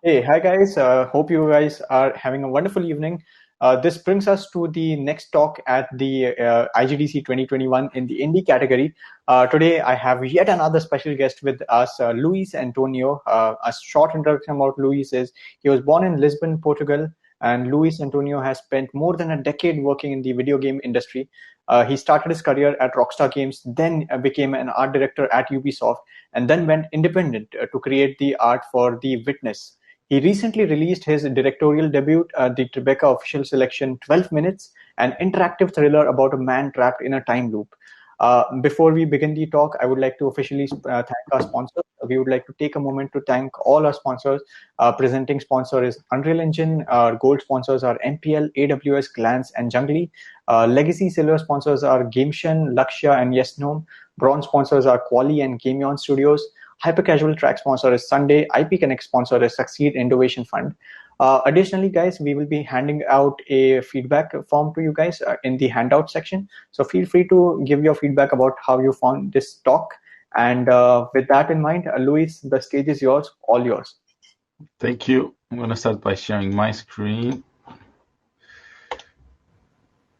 Hey, hi guys. Hope you guys are having a wonderful evening. This brings us to the next talk at the IGDC 2021 in the indie category. Today, I have yet another special guest with us, Luis Antonio. A short introduction about Luis is he was born in Lisbon, Portugal, and Luis Antonio has spent more than a decade working in the video game industry. He started his career at Rockstar Games, then became an art director at Ubisoft, and then went independent to create the art for The Witness. He recently released his directorial debut, the Tribeca official selection 12 Minutes, an interactive thriller about a man trapped in a time loop. Before we begin the talk, I would like to officially thank our sponsors. We would like to take a moment to thank all our sponsors. Presenting sponsor is Unreal Engine. Our gold sponsors are MPL, AWS, Glance, and Jungly. Legacy silver sponsors are GameShen, Lakshya, and YesNome. Bronze sponsors are Quali and Gameon Studios. Hyper Casual track sponsor is Sunday. IP Connect sponsor is Succeed Innovation Fund. Additionally, guys, we will be handing out a feedback form to you guys in the handout section. So feel free to give your feedback about how you found this talk. And with that in mind, Luis, the stage is yours, all yours. Thank you. I'm going to start by sharing my screen.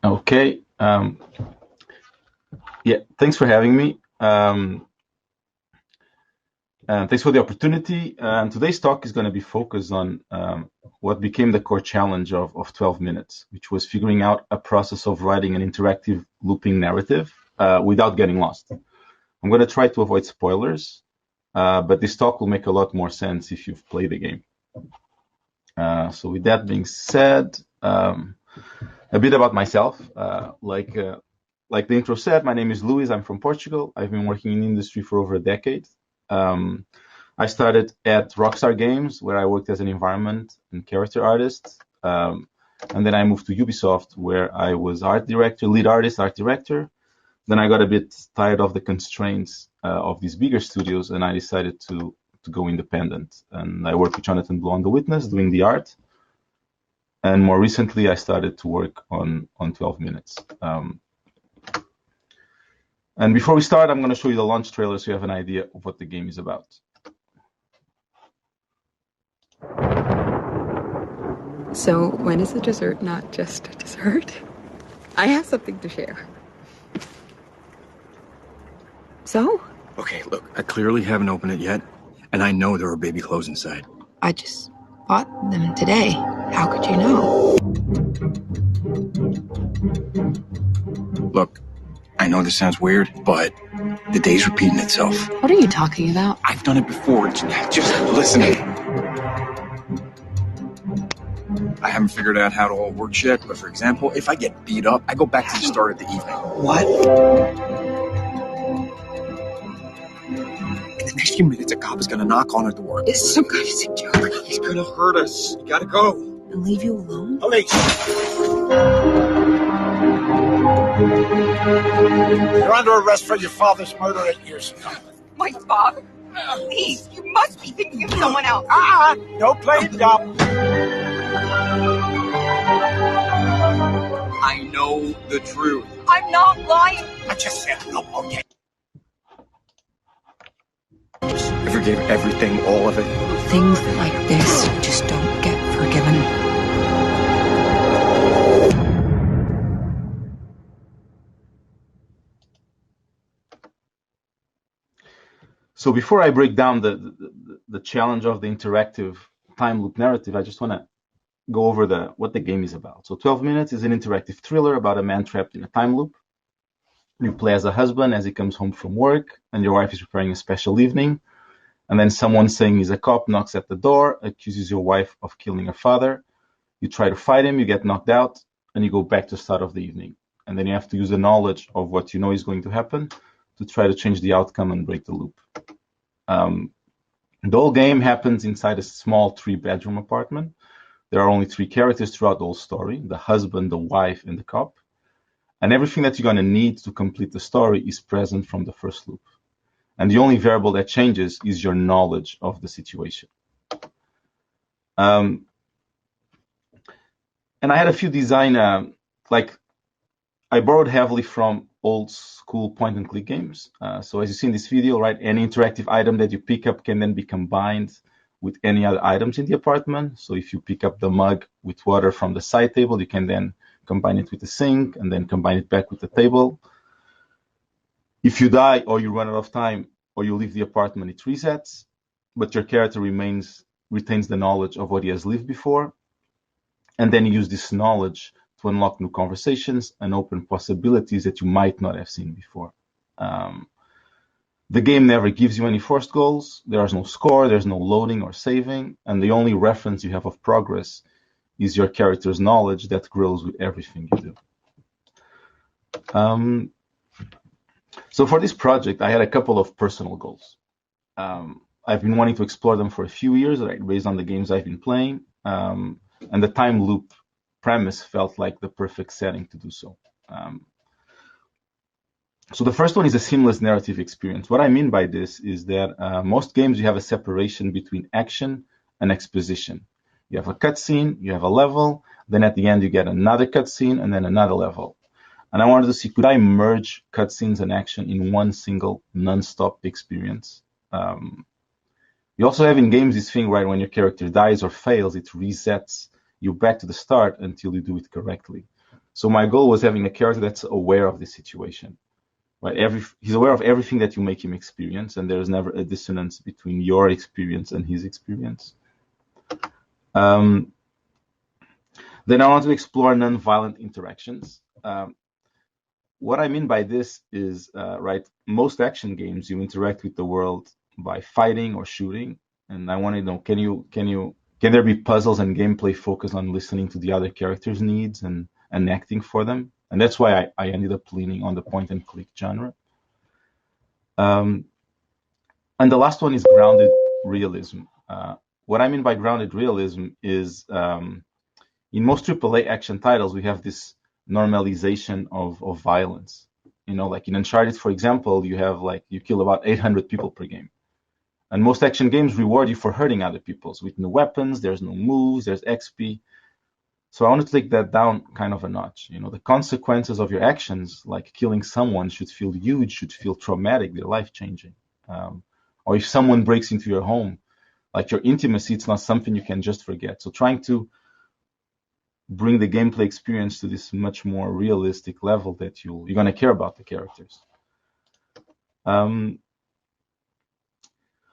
Okay. Yeah, thanks for having me. Thanks for the opportunity. Today's talk is going to be focused on what became the core challenge of 12 Minutes, which was figuring out a process of writing an interactive looping narrative without getting lost. I'm going to try to avoid spoilers, but this talk will make a lot more sense if you've played the game. So with that being said, a bit about myself. Like the intro said, my name is Luis. I'm from Portugal. I've been working in the industry for over a decade. I started at Rockstar Games, where I worked as an environment and character artist. And then I moved to Ubisoft, where I was art director, lead artist, art director. Then I got a bit tired of the constraints of these bigger studios, and I decided to go independent. And I worked with Jonathan Blow on The Witness, doing the art. And more recently, I started to work on 12 Minutes. And before we start, I'm going to show you the launch trailer so you have an idea of what the game is about. So when is a dessert not just a dessert? I have something to share. So? Okay, look, I clearly haven't opened it yet, and I know there are baby clothes inside. I just bought them today. How could you know? Look, I know this sounds weird, but the day's repeating itself. What are you talking about? I've done it before. Just listen. I haven't figured out how it all works yet, but for example, if I get beat up, I go back to the start of the evening. What? In the next few minutes, a cop is gonna knock on our door. This is some kind of sick joke. He's gonna hurt us. You gotta go. And leave you alone? Police! You're under arrest for your father's murder 8 years ago. My father? Please, you must be thinking of someone else. Don't play it dumb. I know the truth. I'm not lying. I just said no more yet. I forgave everything, all of it. Things like this just don't get forgiven. So before I break down the challenge of the interactive time loop narrative, I just want to go over what the game is about. So 12 Minutes is an interactive thriller about a man trapped in a time loop. You play as a husband as he comes home from work, and your wife is preparing a special evening. And then someone saying he's a cop knocks at the door, accuses your wife of killing her father. You try to fight him, you get knocked out, and you go back to the start of the evening. And then you have to use the knowledge of what you know is going to happen to try to change the outcome and break the loop. The whole game happens inside a small 3-bedroom apartment. There are only 3 characters throughout the whole story: the husband, the wife, and the cop. And everything that you're going to need to complete the story is present from the first loop. And the only variable that changes is your knowledge of the situation. And I had a few design, I borrowed heavily from old school point and click games. So as you see in this video, right, any interactive item that you pick up can then be combined with any other items in the apartment. So if you pick up the mug with water from the side table, you can then combine it with the sink and then combine it back with the table. If you die or you run out of time or you leave the apartment, it resets, but your character retains the knowledge of what he has lived before. And then you use this knowledge to unlock new conversations and open possibilities that you might not have seen before. The game never gives you any forced goals. There is no score, there's no loading or saving, and the only reference you have of progress is your character's knowledge that grows with everything you do. So for this project, I had a couple of personal goals. I've been wanting to explore them for a few years, right, based on the games I've been playing, and the time loop premise felt like the perfect setting to do so. So the first one is a seamless narrative experience. What I mean by this is that most games, you have a separation between action and exposition. You have a cutscene, you have a level, then at the end you get another cutscene and then another level. And I wanted to see, could I merge cutscenes and action in one single non-stop experience? You also have in games this thing, right, when your character dies or fails, it resets you back to the start until you do it correctly. So my goal was having a character that's aware of the situation. Right? He's aware of everything that you make him experience, and there's never a dissonance between your experience and his experience. Then I want to explore non-violent interactions. What I mean by this is, right, most action games, you interact with the world by fighting or shooting, and I want to know, can there be puzzles and gameplay focused on listening to the other characters' needs and acting for them? And that's why I ended up leaning on the point-and-click genre. And the last one is grounded realism. What I mean by grounded realism is, in most AAA action titles, we have this normalization of violence. You know, like in Uncharted, for example, you kill about 800 people per game. And most action games reward you for hurting other people. So with no weapons, there's no moves, there's XP. So I want to take that down kind of a notch. You know, the consequences of your actions, like killing someone, should feel huge, should feel traumatic, they're life-changing. Or if someone breaks into your home, like your intimacy, it's not something you can just forget. So trying to bring the gameplay experience to this much more realistic level that you're going to care about the characters.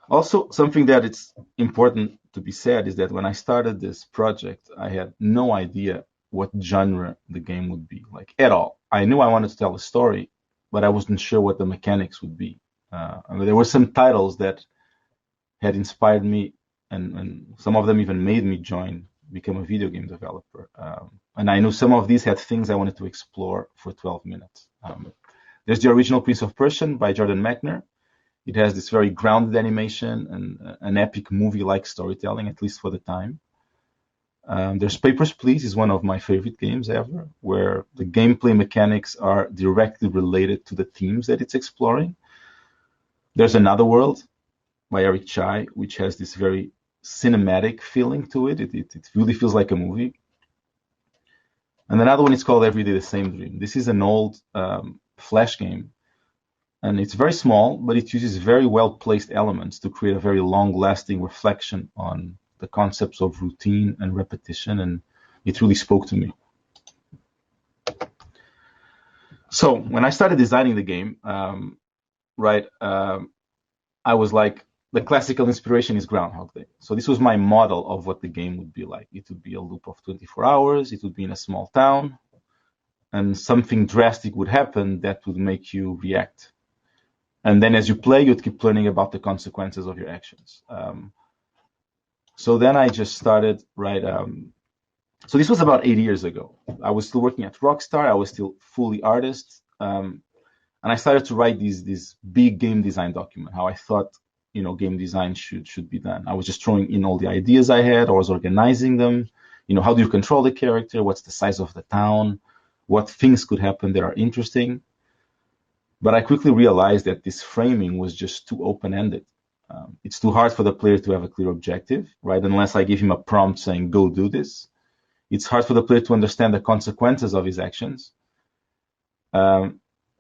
Also, something that it's important to be said is that when I started this project, I had no idea what genre the game would be, like at all. I knew I wanted to tell a story, but I wasn't sure what the mechanics would be. There were some titles that had inspired me, and some of them even made me become a video game developer. And I knew some of these had things I wanted to explore for 12 minutes. There's the original Prince of Persia by Jordan Mechner. It has this very grounded animation and an epic movie-like storytelling, at least for the time. There's Papers, Please is one of my favorite games ever, where the gameplay mechanics are directly related to the themes that it's exploring. There's Another World by Eric Chai, which has this very cinematic feeling to it. It really feels like a movie. And another one is called Every Day the Same Dream. This is an old Flash game. And it's very small, but it uses very well-placed elements to create a very long-lasting reflection on the concepts of routine and repetition, and it really spoke to me. So when I started designing the game, I was like, the classical inspiration is Groundhog Day. So this was my model of what the game would be like. It would be a loop of 24 hours. It would be in a small town, and something drastic would happen that would make you react. And then as you play, you'd keep learning about the consequences of your actions. So then I just started, so this was about 8 years ago. I was still working at Rockstar. I was still fully artist. And I started to write this big game design document, how I thought, game design should be done. I was just throwing in all the ideas I had. I was organizing them. How do you control the character? What's the size of the town? What things could happen that are interesting? But I quickly realized that this framing was just too open-ended. It's too hard for the player to have a clear objective, right? Unless I give him a prompt saying, go do this. It's hard for the player to understand the consequences of his actions. How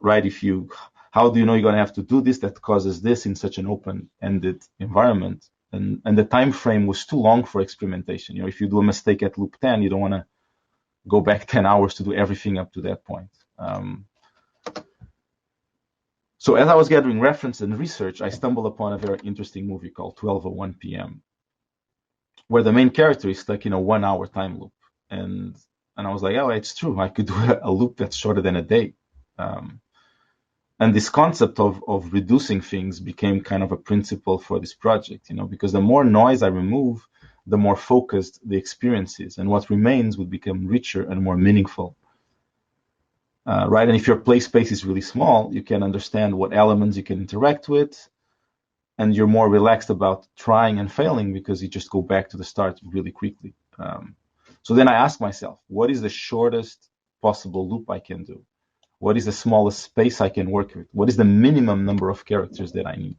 do you know you're going to have to do this that causes this in such an open-ended environment? and the time frame was too long for experimentation. If you do a mistake at loop 10, you don't want to go back 10 hours to do everything up to that point. So as I was gathering reference and research, I stumbled upon a very interesting movie called 12:01 p.m., where the main character is stuck in a 1-hour time loop. And I was like, oh, it's true. I could do a loop that's shorter than a day. And this concept of reducing things became kind of a principle for this project, because the more noise I remove, the more focused the experience is, and what remains would become richer and more meaningful. Right? And if your play space is really small, you can understand what elements you can interact with, and you're more relaxed about trying and failing because you just go back to the start really quickly. So then I ask myself, what is the shortest possible loop I can do? What is the smallest space I can work with? What is the minimum number of characters that I need?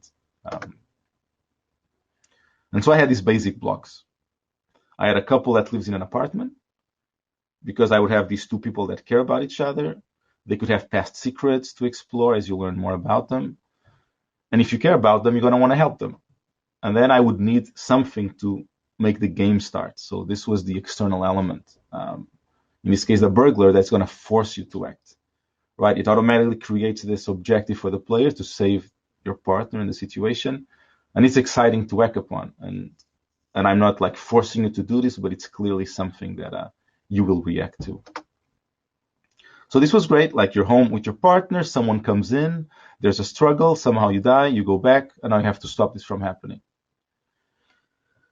And so I had these basic blocks. I had a couple that lives in an apartment, because I would have these two people that care about each other. They could have past secrets to explore as you learn more about them. And if you care about them, you're going to want to help them. And then I would need something to make the game start. So this was the external element. In this case, the burglar that's going to force you to act. Right? It automatically creates this objective for the player to save your partner in the situation. And it's exciting to act upon. And I'm not like forcing you to do this, but it's clearly something that you will react to. So this was great. Like, you're home with your partner, someone comes in, there's a struggle, somehow you die, you go back, and now you have to stop this from happening.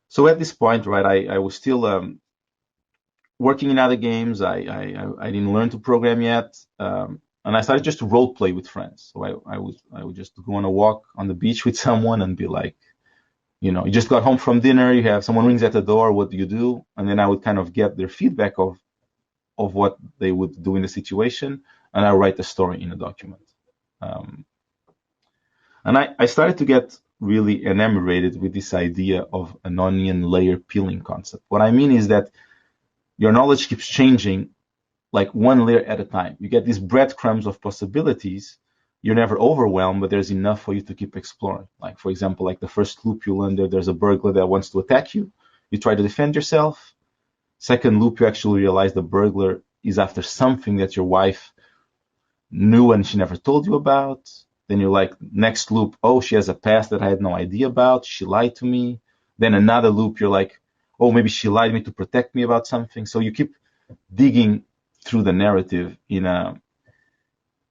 So at this point, right, I was still working in other games. I didn't learn to program yet, and I started just to role play with friends. So I would just go on a walk on the beach with someone and be like, you just got home from dinner, you have someone rings at the door, what do you do? And then I would kind of get their feedback of what they would do in the situation, and I write the story in a document. And I started to get really enamored with this idea of an onion layer peeling concept. What I mean is that your knowledge keeps changing, like one layer at a time. You get these breadcrumbs of possibilities. You're never overwhelmed, but there's enough for you to keep exploring. Like, for example, like the first loop you learn there's a burglar that wants to attack you. You try to defend yourself. Second loop, you actually realize the burglar is after something that your wife knew and she never told you about. Then you're like, next loop, oh, she has a past that I had no idea about. She lied to me. Then another loop, you're like, oh, maybe she lied to me to protect me about something. So you keep digging through the narrative in an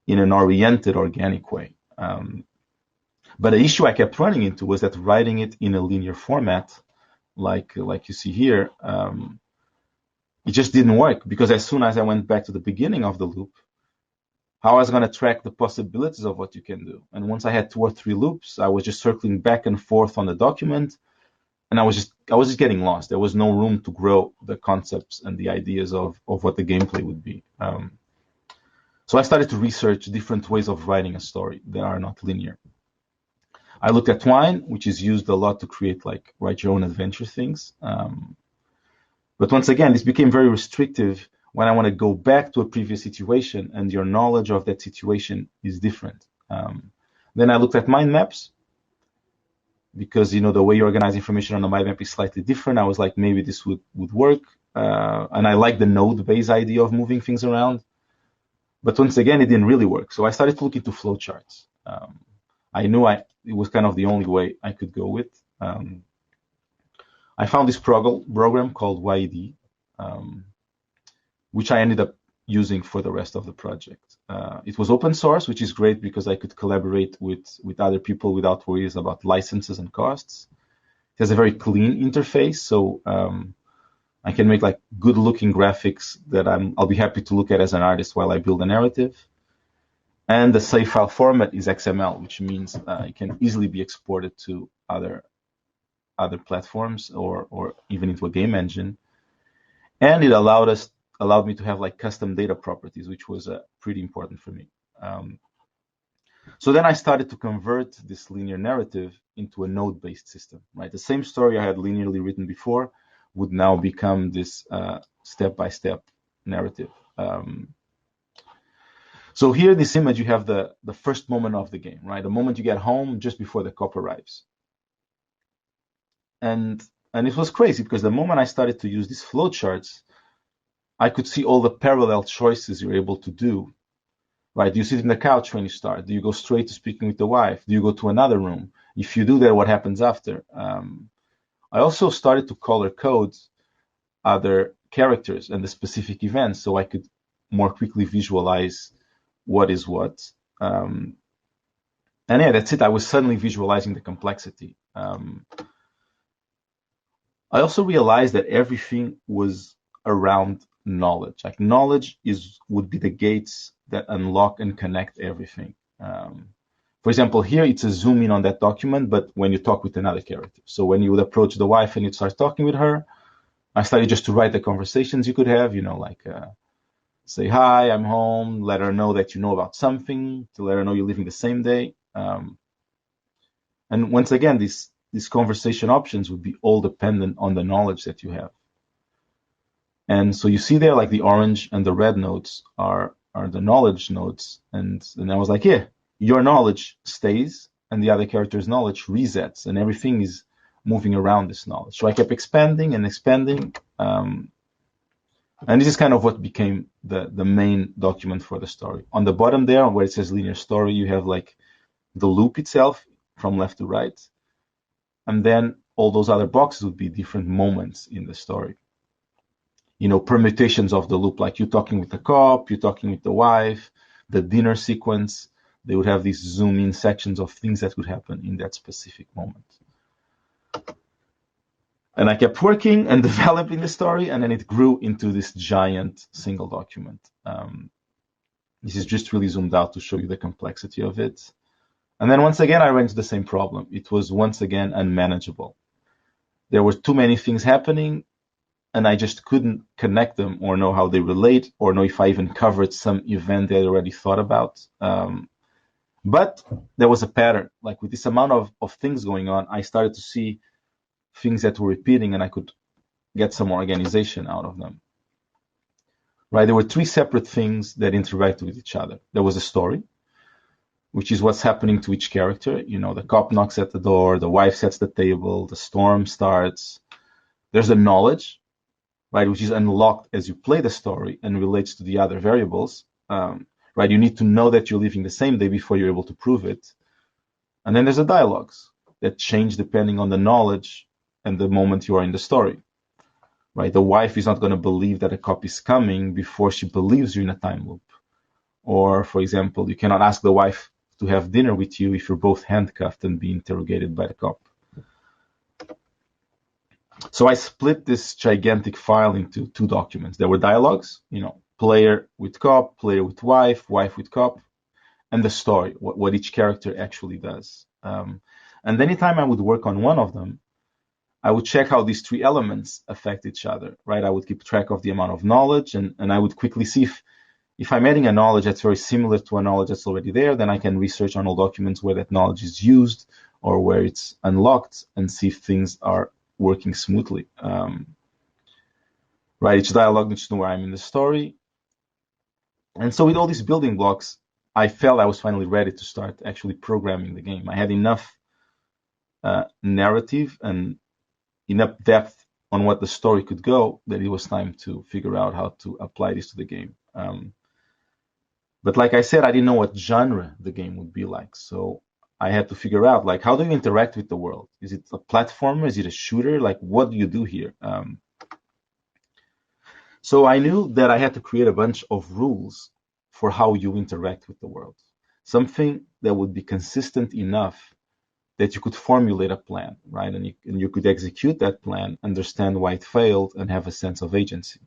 oriented, organic way. But the issue I kept running into was that writing it in a linear format, like you see here, it just didn't work, because as soon as I went back to the beginning of the loop, how I was going to track the possibilities of what you can do. And once I had 2 or 3 loops, I was just circling back and forth on the document, and I was just getting lost. There was no room to grow the concepts and the ideas of what the gameplay would be. So I started to research different ways of writing a story that are not linear. I looked at Twine, which is used a lot to create like write your own adventure things. But once again, this became very restrictive when I want to go back to a previous situation and your knowledge of that situation is different. Then I looked at mind maps, because the way you organize information on a mind map is slightly different. I was like, maybe this would work. And I like the node-based idea of moving things around. But once again, it didn't really work. So I started to look into flowcharts. I knew it was kind of the only way I could go with. I found this program called YED, which I ended up using for the rest of the project. It was open source, which is great because I could collaborate with other people without worries about licenses and costs. It has a very clean interface, so I can make like good-looking graphics that I'll be happy to look at as an artist while I build a narrative. And the save file format is XML, which means it can easily be exported to other platforms or even into a game engine. And it allowed me to have like custom data properties, which was pretty important for me. So then I started to convert this linear narrative into a node-based system, right? The same story I had linearly written before would now become this step-by-step narrative. So here, this image, you have the first moment of the game, right? The moment you get home just before the cop arrives. And it was crazy because the moment I started to use these flowcharts, I could see all the parallel choices you're able to do. Right? Do you sit in the couch when you start? Do you go straight to speaking with the wife? Do you go to another room? If you do that, what happens after? I also started to color code other characters and the specific events so I could more quickly visualize what is what. And yeah, that's it. I was suddenly visualizing the complexity. I also realized that everything was around knowledge. Like knowledge would be the gates that unlock and connect everything. For example, here it's a zoom in on that document, but when you talk with another character. So when you would approach the wife and you'd start talking with her, I started just to write the conversations you could have, like say, hi, I'm home, let her know that you know about something, to let her know you're living the same day. And once again, these conversation options would be all dependent on the knowledge that you have. And so you see there, like the orange and the red nodes are the knowledge nodes. And I was like, yeah, your knowledge stays and the other character's knowledge resets, and everything is moving around this knowledge. So I kept expanding and expanding. And this is kind of what became the main document for the story. On the bottom there, where it says linear story, you have like the loop itself from left to right. And then all those other boxes would be different moments in the story. Permutations of the loop, like you talking with the cop, you talking with the wife, the dinner sequence. They would have these zoom in sections of things that would happen in that specific moment. And I kept working and developing the story, and then it grew into this giant single document. This is just really zoomed out to show you the complexity of it. And then once again, I ran into the same problem. It was once again unmanageable. There were too many things happening, and I just couldn't connect them or know how they relate or know if I even covered some event that I already thought about. But there was a pattern. Like with this amount of things going on, I started to see things that were repeating, and I could get some organization out of them. Right? There were three separate things that interacted with each other. There was a story, which is what's happening to each character. The cop knocks at the door, the wife sets the table, the storm starts. There's a knowledge, right, which is unlocked as you play the story and relates to the other variables. Right? You need to know that you're living the same day before you're able to prove it. And then there's the dialogues that change depending on the knowledge and the moment you are in the story. Right? The wife is not going to believe that a cop is coming before she believes you're in a time loop. Or, for example, you cannot ask the wife to have dinner with you if you're both handcuffed and being interrogated by the cop. So I split this gigantic file into two documents. There were dialogues, player with cop, player with wife, wife with cop, and the story, what each character actually does. And anytime I would work on one of them, I would check how these three elements affect each other, right? I would keep track of the amount of knowledge, and I would quickly see if I'm adding a knowledge that's very similar to a knowledge that's already there, then I can research on all documents where that knowledge is used or where it's unlocked and see if things are working smoothly. Right, each dialogue needs to know where I'm in the story. And so with all these building blocks, I felt I was finally ready to start actually programming the game. I had enough narrative and enough depth on what the story could go that it was time to figure out how to apply this to the game. But like I said, I didn't know what genre the game would be like. So I had to figure out, like, how do you interact with the world? Is it a platformer? Is it a shooter? Like, what do you do here? So I knew that I had to create a bunch of rules for how you interact with the world. Something that would be consistent enough that you could formulate a plan, right? And you could execute that plan, understand why it failed, and have a sense of agency.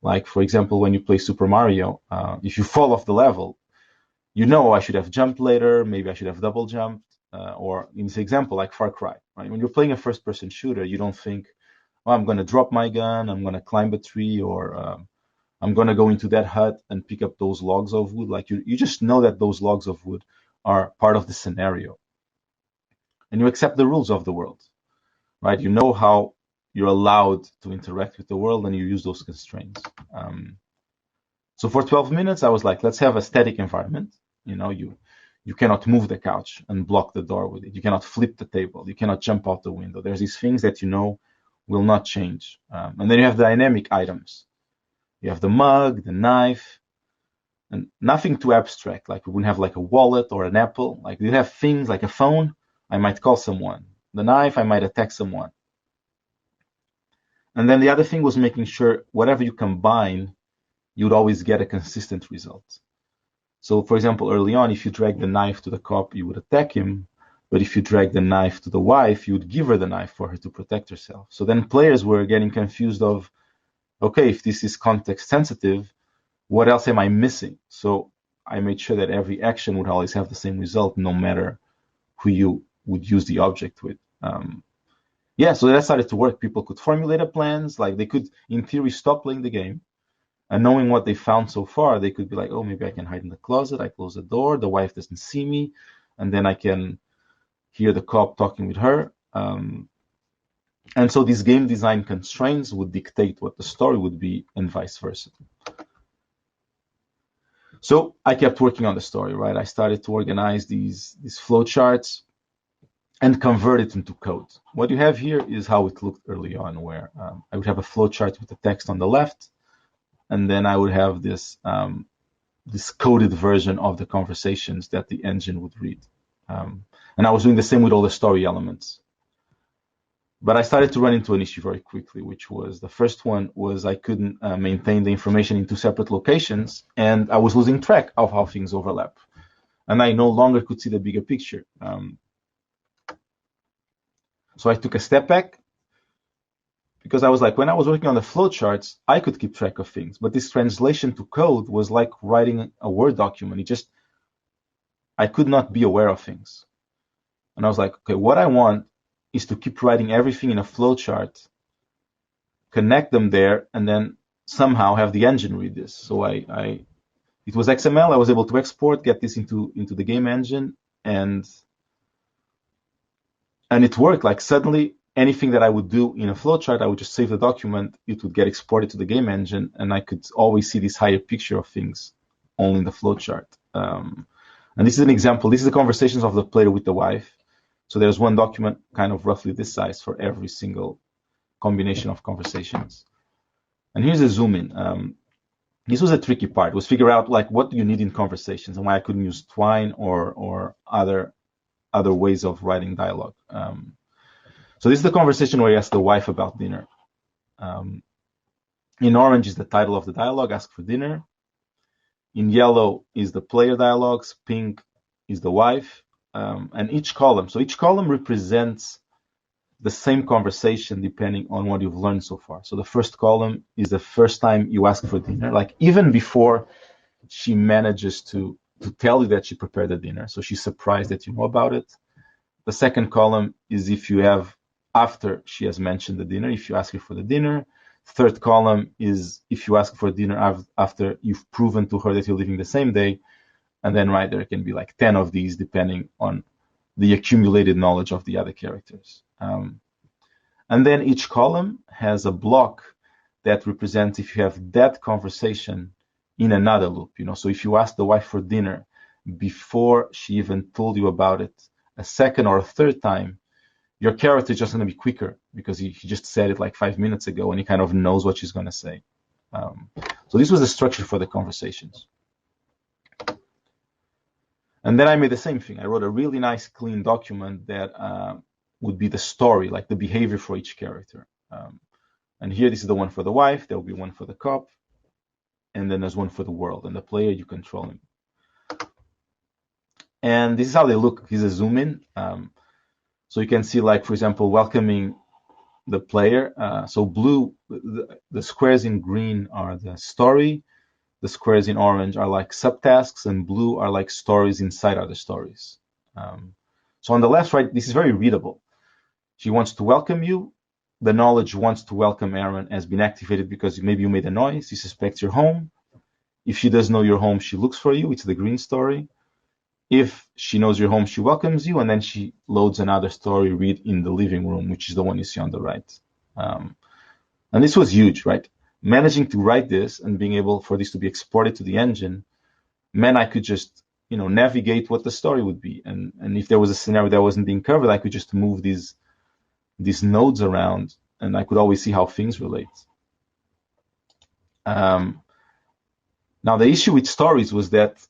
Like, for example, when you play Super Mario, if you fall off the level, I should have jumped later, maybe I should have double jumped, or in this example, like Far Cry, right? When you're playing a first-person shooter, you don't think, oh, I'm going to drop my gun, I'm going to climb a tree, or I'm going to go into that hut and pick up those logs of wood. Like, you just know that those logs of wood are part of the scenario. And you accept the rules of the world, right? You know how you're allowed to interact with the world, and you use those constraints. So for 12 minutes, I was like, let's have a static environment. You You cannot move the couch and block the door with it. You cannot flip the table. You cannot jump out the window. There's these things that you know will not change. And then you have the dynamic items. You have the mug, the knife, and nothing too abstract. Like we wouldn't have like a wallet or an apple. Like you have things like a phone. I might call someone. The knife, I might attack someone. And then the other thing was making sure whatever you combine, you'd always get a consistent result. So, for example, early on, if you drag the knife to the cop, you would attack him. But if you drag the knife to the wife, you would give her the knife for her to protect herself. So then players were getting confused of, okay, if this is context sensitive, what else am I missing? So I made sure that every action would always have the same result, no matter who you would use the object with. So that started to work. People could formulate plans, like they could, in theory, stop playing the game. And knowing what they found so far, they could be like, oh, maybe I can hide in the closet. I close the door. The wife doesn't see me. And then I can hear the cop talking with her. And so these game design constraints would dictate what the story would be and vice versa. So I kept working on the story, right? I started to organize these flowcharts and convert it into code. What you have here is how it looked early on, where I would have a flowchart with the text on the left, and then I would have this coded version of the conversations that the engine would read. And I was doing the same with all the story elements. But I started to run into an issue very quickly, which was the first one was I couldn't maintain the information in two separate locations, and I was losing track of how things overlap. And I no longer could see the bigger picture. So I took a step back, because I was like, when I was working on the flowcharts, I could keep track of things. But this translation to code was like writing a Word document. I could not be aware of things. And I was like, okay, what I want is to keep writing everything in a flowchart, connect them there, and then somehow have the engine read this. So it was XML. I was able to export, get this into the game engine, and it worked. Like suddenly, anything that I would do in a flowchart, I would just save the document. It would get exported to the game engine, and I could always see this higher picture of things only in the flowchart. And this is an example. This is the conversations of the player with the wife. So there's one document kind of roughly this size for every single combination of conversations. And here's a zoom in. This was a tricky part, was figure out like what do you need in conversations and why I couldn't use Twine or other ways of writing dialogue. So this is the conversation where you ask the wife about dinner. In orange is the title of the dialogue, ask for dinner. In yellow is the player dialogues, pink is the wife, and each column represents the same conversation depending on what you've learned so far. So the first column is the first time you ask for dinner, like even before she manages to tell you that she prepared the dinner, so she's surprised that you know about it. The second column is if you have, after she has mentioned the dinner, if you ask her for the dinner. Third column is if you ask for dinner after you've proven to her that you're leaving the same day. And then right there can be like 10 of these depending on the accumulated knowledge of the other characters. And then each column has a block that represents if you have that conversation in another loop. So if you ask the wife for dinner before she even told you about it a second or a third time, your character is just going to be quicker because he just said it like 5 minutes ago and he kind of knows what she's going to say. So this was the structure for the conversations. And then I made the same thing. I wrote a really nice, clean document that would be the story, like the behavior for each character. And here, this is the one for the wife. There will be one for the cop. And then there's one for the world. And the player, you control him. And this is how they look. Here's a zoom in. So you can see, like, for example, welcoming the player. So blue, the squares in green are the story. The squares in orange are like subtasks, and blue are like stories inside other stories. So on the left, right, this is very readable. She wants to welcome you. The knowledge wants to welcome Aaron has been activated because maybe you made a noise. She suspects you're home. If she does know you're home, she looks for you. It's the green story. If she knows you're home, she welcomes you, and then she loads another story, read in the living room, which is the one you see on the right. And this was huge, right? Managing to write this and being able for this to be exported to the engine meant I could just navigate what the story would be. And if there was a scenario that wasn't being covered, I could just move these nodes around, and I could always see how things relate. Now, the issue with stories was that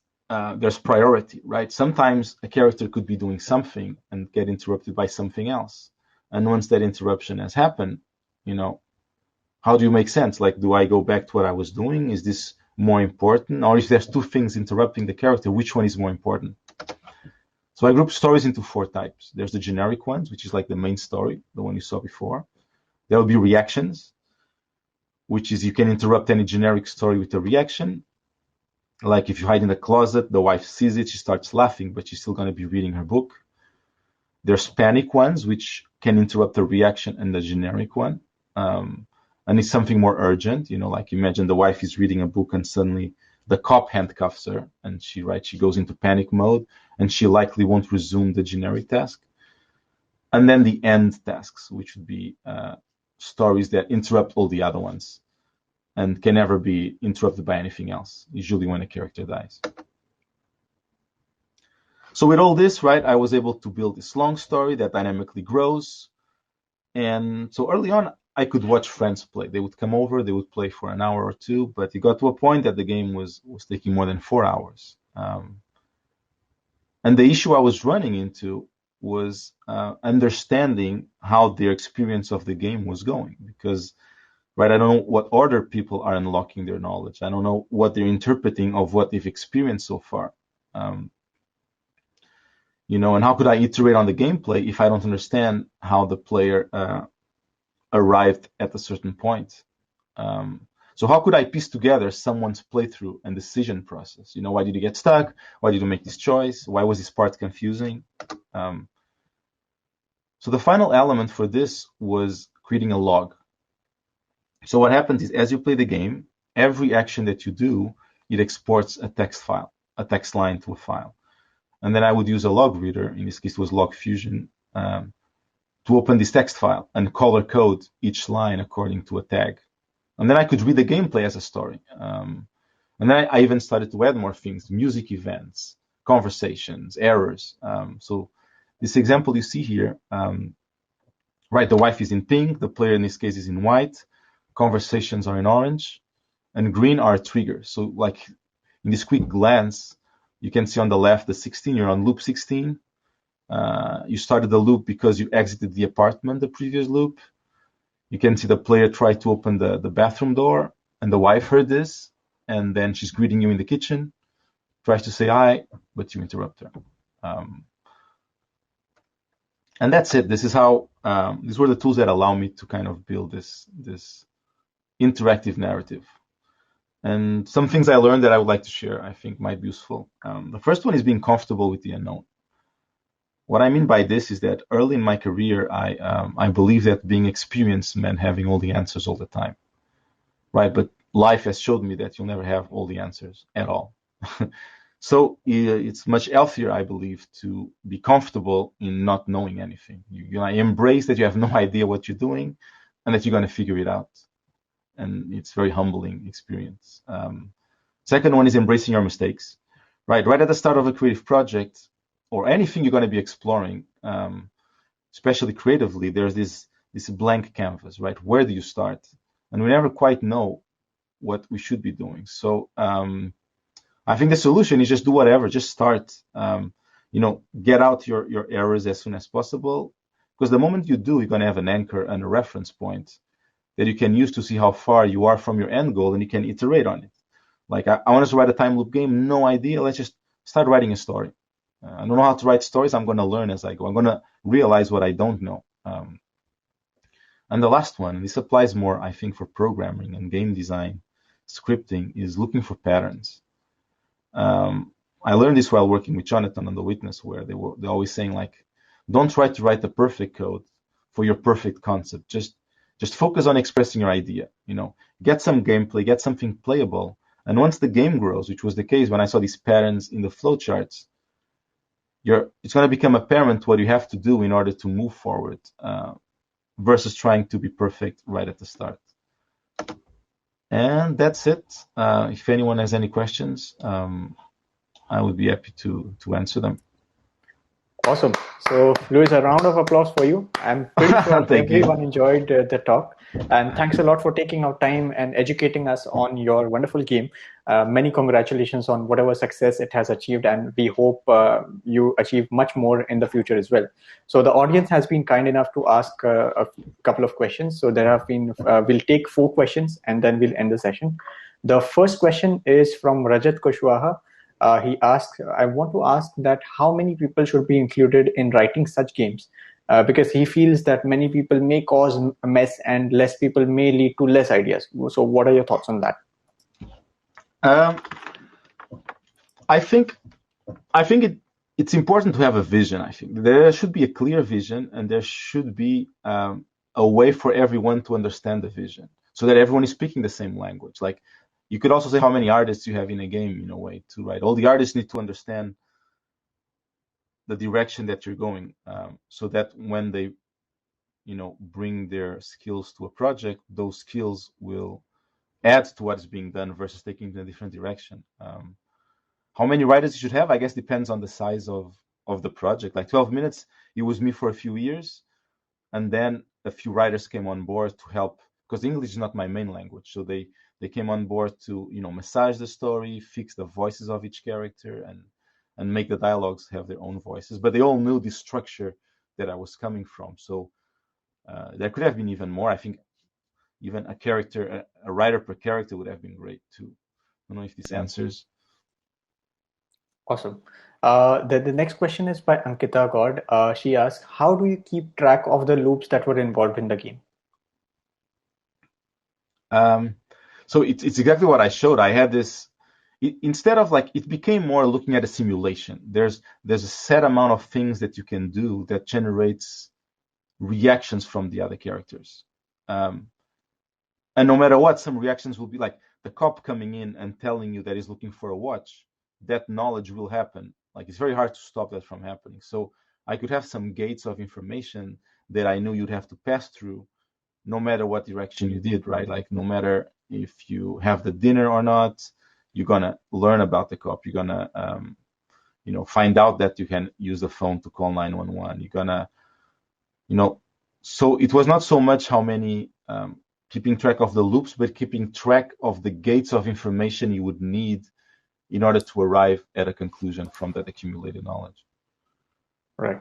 there's priority, right? Sometimes a character could be doing something and get interrupted by something else. And once that interruption has happened, how do you make sense? Like, do I go back to what I was doing? Is this more important? Or if there's two things interrupting the character, which one is more important? So I grouped stories into 4 types. There's the generic ones, which is like the main story, the one you saw before. There will be reactions, which is you can interrupt any generic story with a reaction. Like if you hide in the closet, the wife sees it, she starts laughing, but she's still going to be reading her book. There's panic ones, which can interrupt the reaction and the generic one. And it's something more urgent, like imagine the wife is reading a book and suddenly the cop handcuffs her and she goes into panic mode and she likely won't resume the generic task. And then the end tasks, which would be stories that interrupt all the other ones and can never be interrupted by anything else, usually when a character dies. So with all this, I was able to build this long story that dynamically grows. And so early on, I could watch friends play. They would come over, they would play for an hour or two, but it got to a point that the game was taking more than 4 hours. And the issue I was running into was understanding how their experience of the game was going, because I don't know what order people are unlocking their knowledge. I don't know what they're interpreting of what they've experienced so far. And how could I iterate on the gameplay if I don't understand how the player arrived at a certain point? So how could I piece together someone's playthrough and decision process? Why did you get stuck? Why did you make this choice? Why was this part confusing? So the final element for this was creating a log. So what happens is, as you play the game, every action that you do, it exports a text file, a text line to a file. And then I would use a log reader, in this case it was Log Fusion, to open this text file and color code each line according to a tag. And then I could read the gameplay as a story. And then I even started to add more things, music events, conversations, errors. So this example you see here, the wife is in pink, the player in this case is in white, conversations are in orange, and green are triggers. So like in this quick glance, you can see on the left, the 16, you're on loop 16. You started the loop because you exited the apartment, the previous loop. You can see the player try to open the bathroom door, and the wife heard this, and then she's greeting you in the kitchen, tries to say hi, but you interrupt her. And that's it. This is how, these were the tools that allow me to kind of build this interactive narrative. And some things I learned that I would like to share, I think might be useful. The first one is being comfortable with the unknown. What I mean by this is that early in my career, I believed that being experienced meant having all the answers all the time, right? But life has showed me that you'll never have all the answers at all. So it's much healthier, I believe, to be comfortable in not knowing anything. You embrace that you have no idea what you're doing and that you're going to figure it out. And it's a very humbling experience. Second one is embracing your mistakes, right? Right at the start of a creative project or anything you're going to be exploring, especially creatively, there's this blank canvas, right? Where do you start? And we never quite know what we should be doing. So I think the solution is just do whatever, just start. Get out your errors as soon as possible, because the moment you do, you're going to have an anchor and a reference point that you can use to see how far you are from your end goal, and you can iterate on it. Like I want to write a time loop game, no idea. Let's just start writing a story. I don't know how to write stories. I'm going to learn as I go. I'm going to realize what I don't know. And the last one, and this applies more, I think, for programming and game design, scripting, is looking for patterns. I learned this while working with Jonathan on The Witness, where they're always saying, like, don't try to write the perfect code for your perfect concept. Just focus on expressing your idea. Get some gameplay, get something playable, and once the game grows, which was the case when I saw these patterns in the flowcharts, it's going to become apparent what you have to do in order to move forward, versus trying to be perfect right at the start. And that's it. If anyone has any questions, I would be happy to answer them. Awesome. So, Luis, a round of applause for you. I'm pretty sure everyone enjoyed the talk. And thanks a lot for taking our time and educating us on your wonderful game. Many congratulations on whatever success it has achieved. And we hope you achieve much more in the future as well. So the audience has been kind enough to ask a couple of questions. So there have been, we'll take 4 questions and then we'll end the session. The first question is from Rajat Kushwaha. He asks, I want to ask that how many people should be included in writing such games? Because he feels that many people may cause a mess and less people may lead to less ideas. So what are your thoughts on that? I think it's important to have a vision. I think there should be a clear vision, and there should be a way for everyone to understand the vision, so that everyone is speaking the same language. Like, you could also say how many artists you have in a game, in a way, to write. All the artists need to understand the direction that you're going, so that when they, bring their skills to a project, those skills will add to what's being done versus taking it in a different direction. How many writers you should have, I guess, depends on the size of the project. Like 12 minutes, it was me for a few years, and then a few writers came on board to help, because English is not my main language. So they came on board to, massage the story, fix the voices of each character, and make the dialogues have their own voices. But they all knew the structure that I was coming from. So there could have been even more. I think even a writer per character would have been great too. I don't know if this answers. Awesome. The next question is by Ankita God. She asks, how do you keep track of the loops that were involved in the game? So it's exactly what I showed. I had this, instead of it became more looking at a simulation. There's a set amount of things that you can do that generates reactions from the other characters. And no matter what, some reactions will be like the cop coming in and telling you that he's looking for a watch. That knowledge will happen. Like, it's very hard to stop that from happening. So I could have some gates of information that I knew you'd have to pass through, no matter what direction you did, right? Like, no matter if you have the dinner or not, you're gonna learn about the cop. You're gonna, find out that you can use the phone to call 911. You're gonna, so it was not so much how many keeping track of the loops, but keeping track of the gates of information you would need in order to arrive at a conclusion from that accumulated knowledge. Right.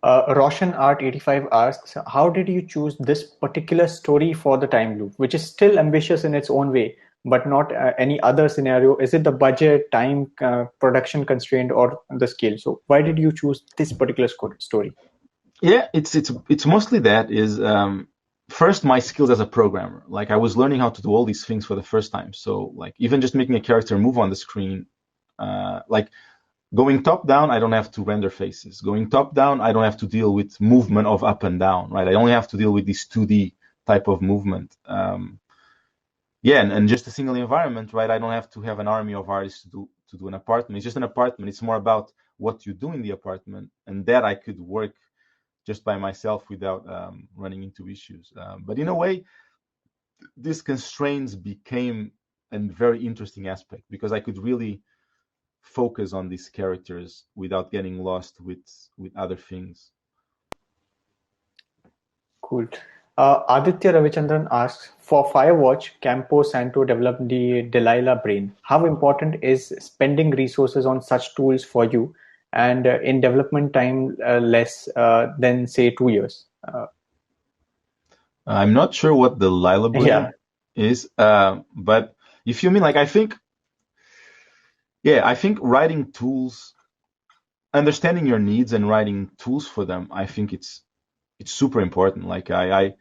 Roshan Art 85 asks, how did you choose this particular story for the time loop, which is still ambitious in its own way, but not any other scenario? Is it the budget, time, production constraint, or the scale? So why did you choose this particular story? Yeah, it's mostly that is first my skills as a programmer. Like, I was learning how to do all these things for the first time. So like, even just making a character move on the screen, like going top down, I don't have to render faces. Going top down, I don't have to deal with movement of up and down, right? I only have to deal with this 2D type of movement. Yeah, and just a single environment, right? I don't have to have an army of artists to do an apartment. It's just an apartment. It's more about what you do in the apartment, and that I could work just by myself without running into issues. But in a way, these constraints became a very interesting aspect, because I could really focus on these characters without getting lost with other things. Cool. Aditya Ravichandran asks, for Firewatch, Campo Santo developed the Delilah brain. How important is spending resources on such tools for you, and in development time less than, say, 2 years? I'm not sure what the Delilah brain is, but if you mean, like, I think writing tools, understanding your needs and writing tools for them, I think it's super important. Like I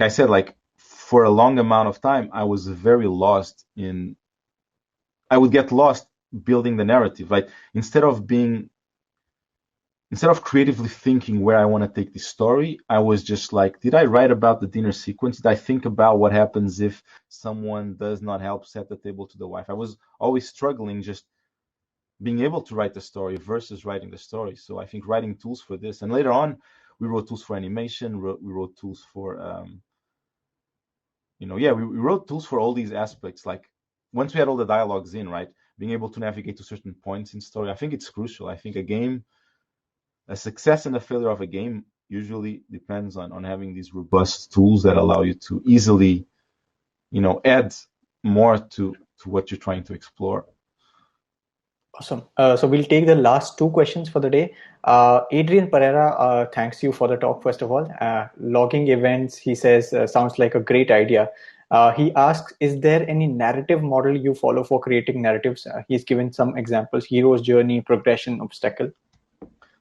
said, like, for a long amount of time, I was very lost I would get lost building the narrative. Like, instead of creatively thinking where I want to take this story, I was just like, did I write about the dinner sequence? Did I think about what happens if someone does not help set the table to the wife? I was always struggling just being able to write the story versus writing the story. So I think writing tools for this, and later on, we wrote tools for animation. We wrote tools for, we wrote tools for all these aspects. Like, once we had all the dialogues in, right, being able to navigate to certain points in story. I think it's crucial. I think a success and a failure of a game usually depends on having these robust tools that allow you to easily, add more to what you're trying to explore. Awesome. So we'll take the last two questions for the day. Adrian Pereira thanks you for the talk, first of all. Logging events, he says, sounds like a great idea. He asks, is there any narrative model you follow for creating narratives? He's given some examples: hero's journey, progression, obstacle.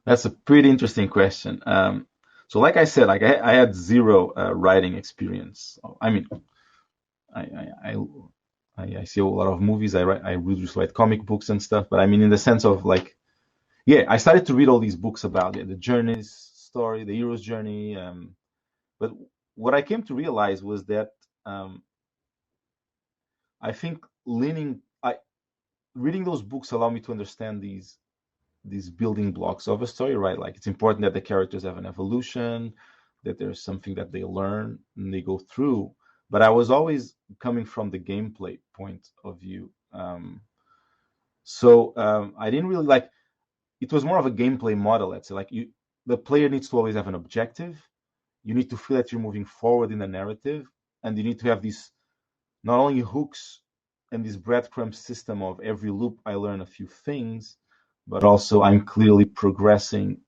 That's a pretty interesting question. So like I said, I had zero writing experience. I mean, I see a lot of movies. I really just write comic books and stuff. But I mean, in the sense of I started to read all these books about the journey's story, the hero's journey. But what I came to realize was that I think reading those books allow me to understand these building blocks of a story, right? Like, it's important that the characters have an evolution, that there's something that they learn and they go through. But I was always coming from the gameplay point of view. So I didn't really it was more of a gameplay model, let's say. The player needs to always have an objective. You need to feel that you're moving forward in the narrative, and you need to have these not only hooks and this breadcrumb system of every loop I learn a few things, but also I'm clearly progressing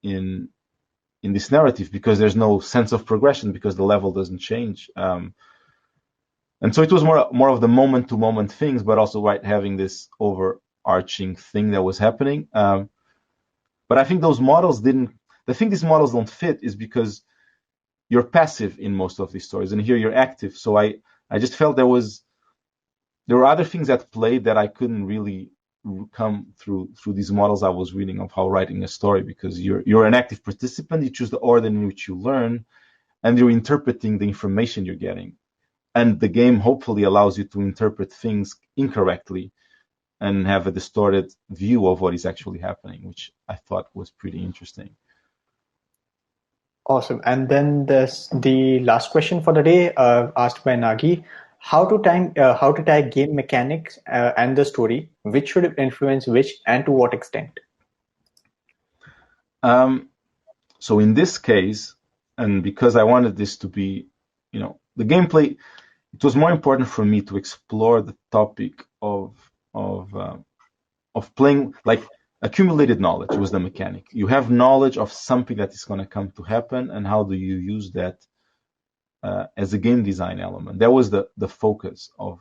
in this narrative, because there's no sense of progression because the level doesn't change. And so it was more of the moment-to-moment things, but also having this overarching thing that was happening. But I think those models didn't. The thing these models don't fit is because you're passive in most of these stories, and here you're active. So I just felt there were other things at play that I couldn't really come through these models I was reading of how writing a story, because you're an active participant. You choose the order in which you learn, and you're interpreting the information you're getting. And the game hopefully allows you to interpret things incorrectly and have a distorted view of what is actually happening, which I thought was pretty interesting. Awesome. And then there's the last question for the day, asked by Nagi. How to tie game mechanics and the story, which should influence which, and to what extent? So in this case, and because I wanted this to be, the gameplay, it was more important for me to explore the topic of playing, accumulated knowledge was the mechanic. You have knowledge of something that is going to come to happen, and how do you use that as a game design element. That was the focus of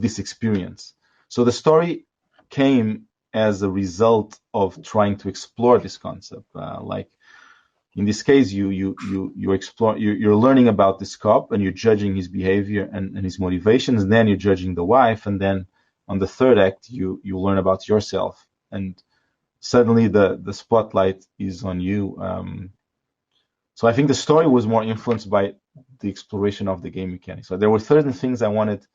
this experience. So the story came as a result of trying to explore this concept. In this case, you explore, you're learning about this cop, and you're judging his behavior and his motivations, and then you're judging the wife, and then on the third act you learn about yourself, and suddenly the spotlight is on you. So I think the story was more influenced by the exploration of the game mechanics. So there were certain things I wanted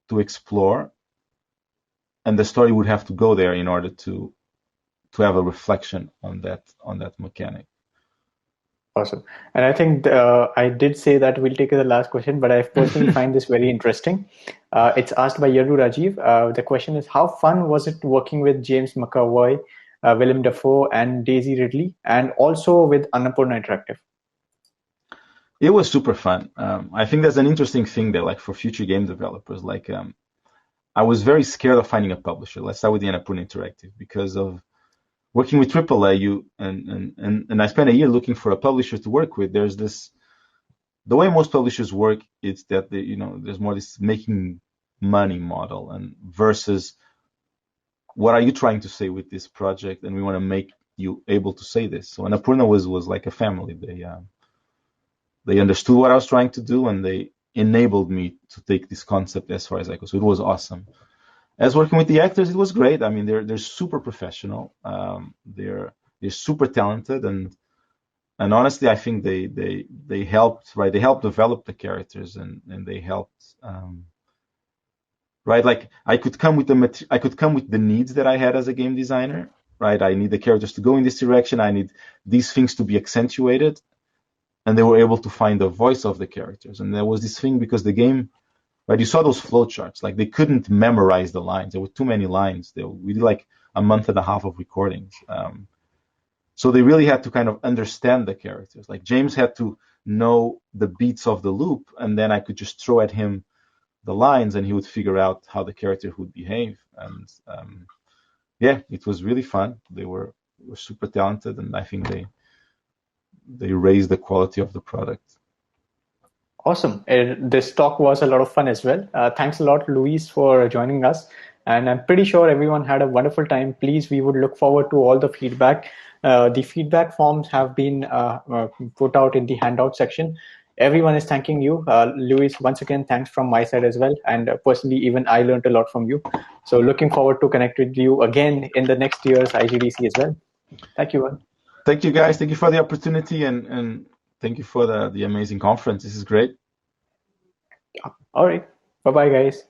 to explore, and the story would have to go there in order to have a reflection on that mechanic. Awesome. And I think I did say that we'll take the last question, but I personally find this very interesting. It's asked by Yaru Rajiv. The question is, how fun was it working with James McAvoy, Willem Dafoe, and Daisy Ridley, and also with Annapurna Interactive? It was super fun. I think there's an interesting thing there, for future game developers. I was very scared of finding a publisher. Let's start with the Annapurna Interactive, because of working with AAA, and I spent a year looking for a publisher to work with. There's the way most publishers work, it's that there's more this making money model, and versus what are you trying to say with this project, and we want to make you able to say this. So Annapurna was like a family. They understood what I was trying to do, and they enabled me to take this concept as far as I could. So it was awesome. As working with the actors, it was great. I mean, they're super professional. They're super talented, and honestly, I think they helped, right? They helped develop the characters, and they helped, right? I could come with the needs that I had as a game designer, right? I need the characters to go in this direction. I need these things to be accentuated, and they were able to find the voice of the characters. And there was this thing, because the game right? You saw those flowcharts. Like they couldn't memorize the lines. There were too many lines. We did like a month and a half of recordings. So they really had to kind of understand the characters. Like James had to know the beats of the loop, and then I could just throw at him the lines, and he would figure out how the character would behave. And yeah, it was really fun. They were super talented, and I think they raised the quality of the product. Awesome. This talk was a lot of fun as well. Thanks a lot, Luis, for joining us. And I'm pretty sure everyone had a wonderful time. Please, we would look forward to all the feedback. The feedback forms have been put out in the handout section. Everyone is thanking you. Luis, once again, thanks from my side as well. And personally, even I learned a lot from you. So looking forward to connect with you again in the next year's IGDC as well. Thank you. Thank you, guys. Thank you for the opportunity, and thank you for the amazing conference. This is great. All right. Bye-bye, guys.